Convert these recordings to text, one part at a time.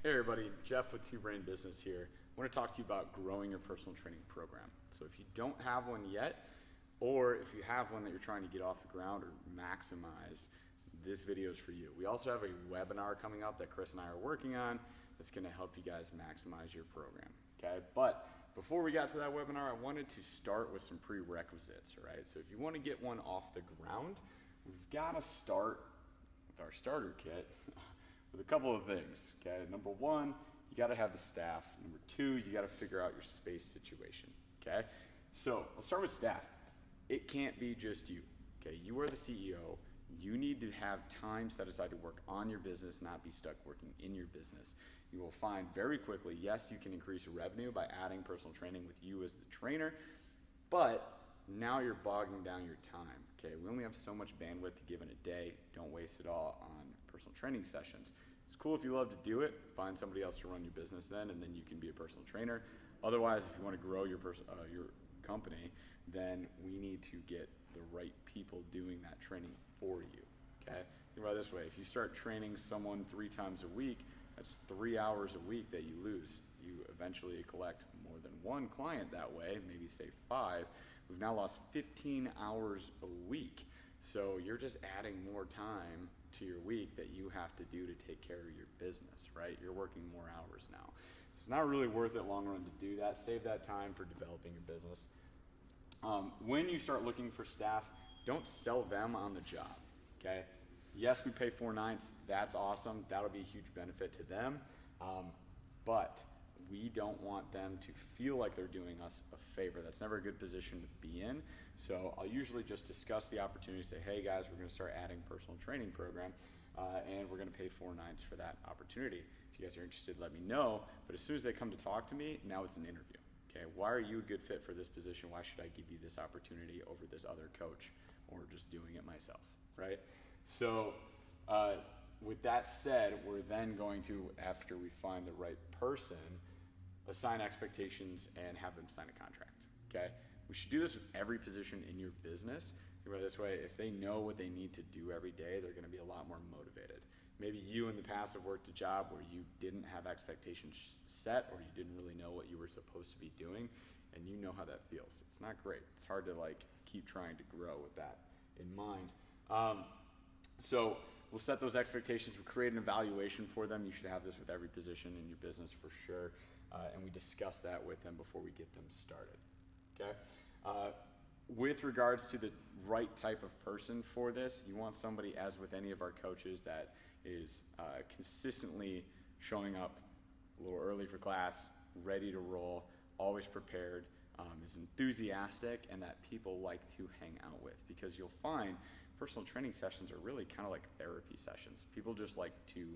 Hey everybody, Jeff with Two Brain Business here. I want to talk to you about growing your personal training program. So if you don't have one yet, or if you have one that you're trying to get off the ground or maximize, this video is for you. We also have a webinar coming up that Chris and I are working on that's going to help you guys maximize your program. Okay, but before we got to that webinar, I wanted to start with some prerequisites. All right, so if you want to get one off the ground, we've got to start with our starter kit with a couple of things. Okay, number one, you got to have the staff. Number two, you got to figure out your space situation. Okay, so let's start with staff. It can't be just you. Okay, you are the CEO. You need to have time set aside to work on your business, not be stuck working in your business. You will find very quickly, yes, you can increase revenue by adding personal training with you as the trainer, but now you're bogging down your time. Okay, we only have so much bandwidth to give in a day. Don't waste it all on personal training sessions. It's cool if you love to do it. Find somebody else to run your business then, and then you can be a personal trainer. Otherwise, if you want to grow your company, then we need to get the right people doing that training for you. Okay, think about it this way: if you start training someone 3 times a week, that's 3 hours a week that you lose. You eventually collect more than one client that way, maybe say 5. We've now lost 15 hours a week. So you're just adding more time to your week that you have to do to take care of your business, right? You're working more hours now. So it's not really worth it long run to do that. Save that time for developing your business. When you start looking for staff, don't sell them on the job, okay? Yes, we pay 4 nights. That's awesome. That'll be a huge benefit to them. But we don't want them to feel like they're doing us a favor. That's never a good position to be in. So I'll usually just discuss the opportunity, say, hey guys, we're going to start adding personal training program, and we're going to pay 4 nights for that opportunity. If you guys are interested, let me know. But as soon as they come to talk to me, now it's an interview. Okay, why are you a good fit for this position? Why should I give you this opportunity over this other coach or just doing it myself, right? So with that said, we're then going to, after we find the right person, assign expectations and have them sign a contract, okay? We should do this with every position in your business. Think about it this way: if they know what they need to do every day, they're gonna be a lot more motivated. Maybe you in the past have worked a job where you didn't have expectations set, or you didn't really know what you were supposed to be doing, and you know how that feels. It's not great. It's hard to keep trying to grow with that in mind. So we'll set those expectations. We'll create an evaluation for them. You should have this with every position in your business for sure. And we discuss that with them before we get them started, okay? With regards to the right type of person for this, you want somebody, as with any of our coaches, that is consistently showing up a little early for class, ready to roll, always prepared, is enthusiastic, and that people like to hang out with. Because you'll find personal training sessions are really kind of like therapy sessions. People just like to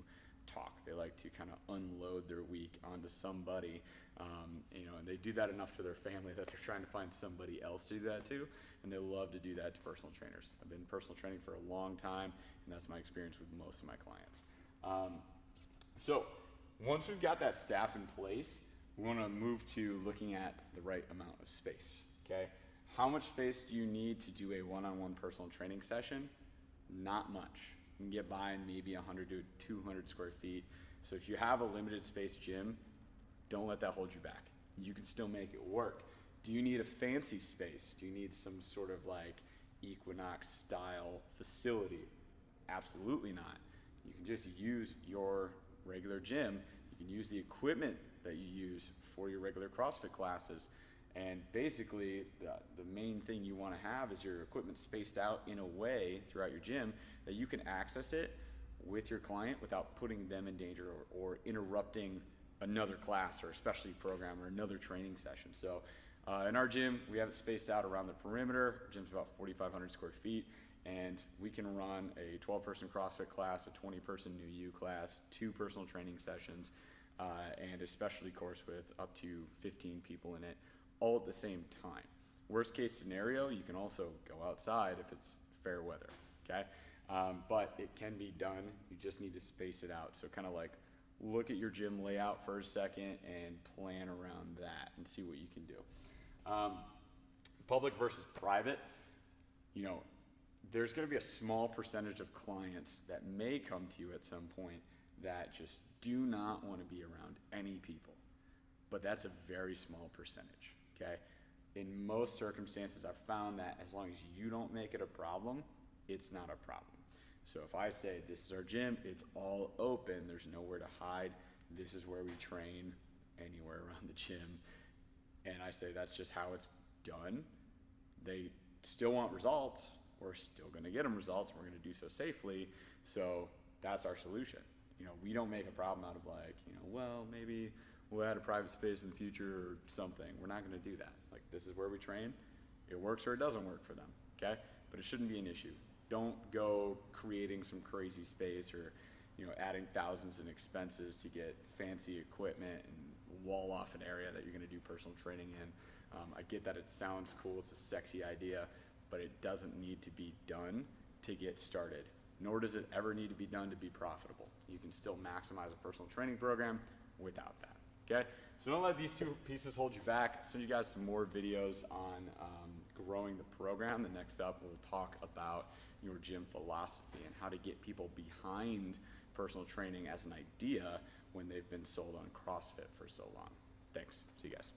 talk. They like to kind of unload their week onto somebody, and they do that enough to their family that they're trying to find somebody else to do that to, and they love to do that to personal trainers. I've been in personal training for a long time, and that's my experience with most of my clients. So once we've got that staff in place, we want to move to looking at the right amount of space, okay? How much space do you need to do a one-on-one personal training session? Not much. You can get by in maybe 100 to 200 square feet. So if you have a limited space gym, don't let that hold you back. You can still make it work. Do you need a fancy space? Do you need some sort of Equinox style facility? Absolutely not. You can just use your regular gym. You can use the equipment that you use for your regular CrossFit classes. And basically, the main thing you want to have is your equipment spaced out in a way throughout your gym that you can access it with your client without putting them in danger or interrupting another class or a specialty program or another training session. So in our gym, we have it spaced out around the perimeter. Our gym's about 4,500 square feet, and we can run a 12-person CrossFit class, a 20-person New You class, 2 personal training sessions, and a specialty course with up to 15 people in it, all at the same time. Worst case scenario, you can also go outside if it's fair weather, okay? But it can be done. You just need to space it out. So kind of look at your gym layout for a second and plan around that and see what you can do. Public versus private, there's going to be a small percentage of clients that may come to you at some point that just do not want to be around any people. But that's a very small percentage, okay? In most circumstances, I've found that as long as you don't make it a problem, it's not a problem. So if I say, this is our gym, it's all open, there's nowhere to hide, this is where we train, anywhere around the gym, and I say that's just how it's done, they still want results, we're still gonna get them results, we're gonna do so safely, so that's our solution. You know, we don't make a problem out of like, you know, well, maybe we'll add a private space in the future or something. We're not gonna do that. Like, this is where we train, it works or it doesn't work for them, okay? But it shouldn't be an issue. Don't go creating some crazy space or, you know, adding thousands in expenses to get fancy equipment and wall off an area that you're gonna do personal training in. I get that it sounds cool, it's a sexy idea, but it doesn't need to be done to get started, nor does it ever need to be done to be profitable. You can still maximize a personal training program without that, okay? So don't let these two pieces hold you back. I'll send you guys some more videos on growing the program. The next up, we'll talk about your gym philosophy and how to get people behind personal training as an idea when they've been sold on CrossFit for so long. Thanks, see you guys.